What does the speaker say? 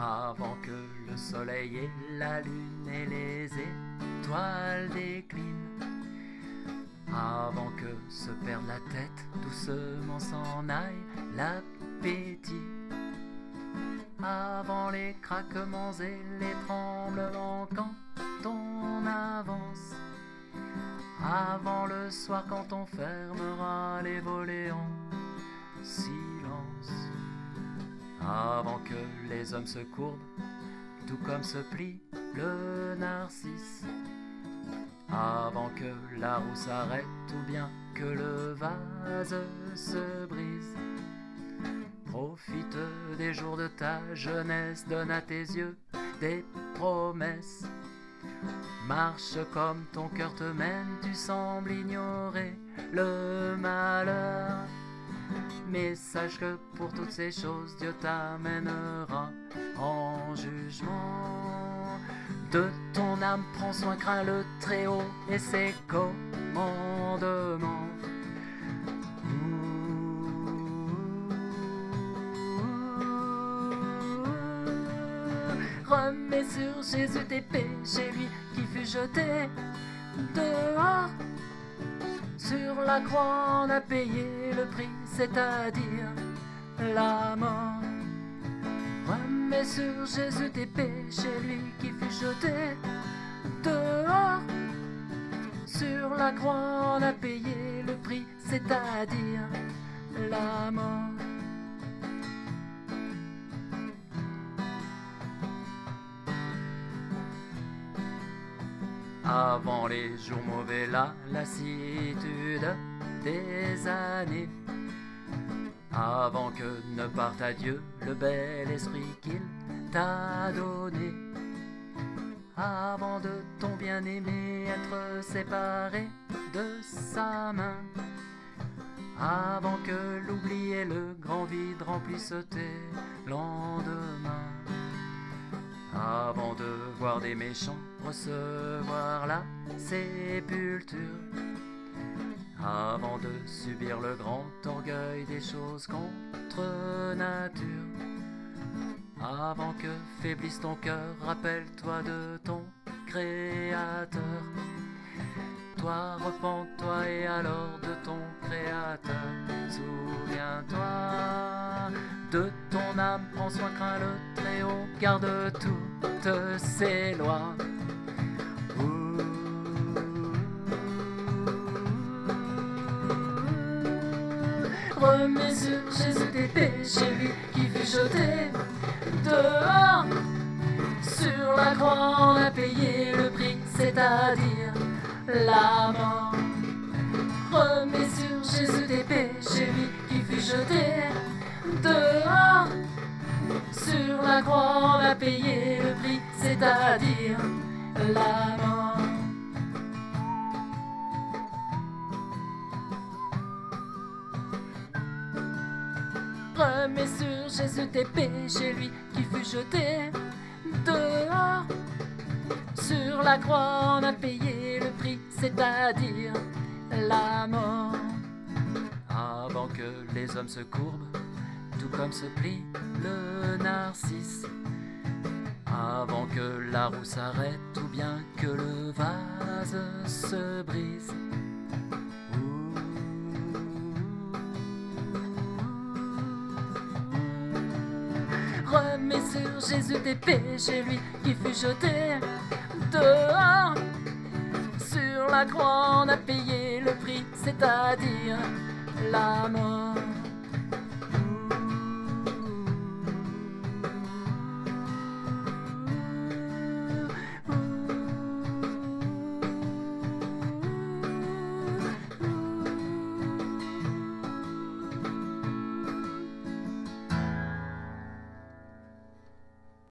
Avant que le soleil et la lune et les étoiles déclinent, avant que se perde la tête, doucement s'en aille l'appétit, avant les craquements et les tremblements quand on avance, avant le soir quand on fermera les volets en silence, avant que les hommes se courbent, tout comme se plie le narcisse, avant que la roue s'arrête ou bien que le vase se brise. Profite des jours de ta jeunesse, donne à tes yeux des promesses. Marche comme ton cœur te mène, tu sembles ignorer le malheur. Mais sache que pour toutes ces choses, Dieu t'amènera en jugement. De ton âme, prends soin, crains le Très-Haut et ses commandements. Remets sur Jésus tes péchés, lui qui fut jeté dehors. Sur la croix on a payé le prix, c'est-à-dire la mort. Remets sur Jésus tes péchés, lui qui fut jeté dehors. Sur la croix on a payé le prix, c'est-à-dire la mort. Avant les jours mauvais, la lassitude des années, avant que ne parte à Dieu le bel esprit qu'il t'a donné, avant de ton bien-aimé être séparé de sa main, avant que l'oubli et le grand vide remplissent tes lendemains, avant de voir des méchants recevoir la sépulture, avant de subir le grand orgueil des choses contre nature, avant que faiblisse ton cœur, rappelle-toi de ton Créateur. Toi, repens-toi et alors de ton Créateur. Souviens-toi de ton âme, prends soin, crains le Très-Haut, garde toutes ses lois. Remets sur Jésus tes péchés, lui qui fut jeté dehors. Sur la croix on a payé le prix, c'est-à-dire la mort. Remets sur Jésus tes péchés, lui qui fut jeté dehors. Sur la croix on a payé le prix, c'est-à-dire la mort. Remets sur Jésus tes péchés, lui qui fut jeté dehors. Sur la croix on a payé le prix, c'est-à-dire la mort. Avant que les hommes se courbent, tout comme se plie le narcisse, avant que la roue s'arrête ou bien que le vase se brise. Remets sur Jésus tes péchés, lui qui fut jeté dehors. Sur la croix on a payé le prix, c'est-à-dire la mort.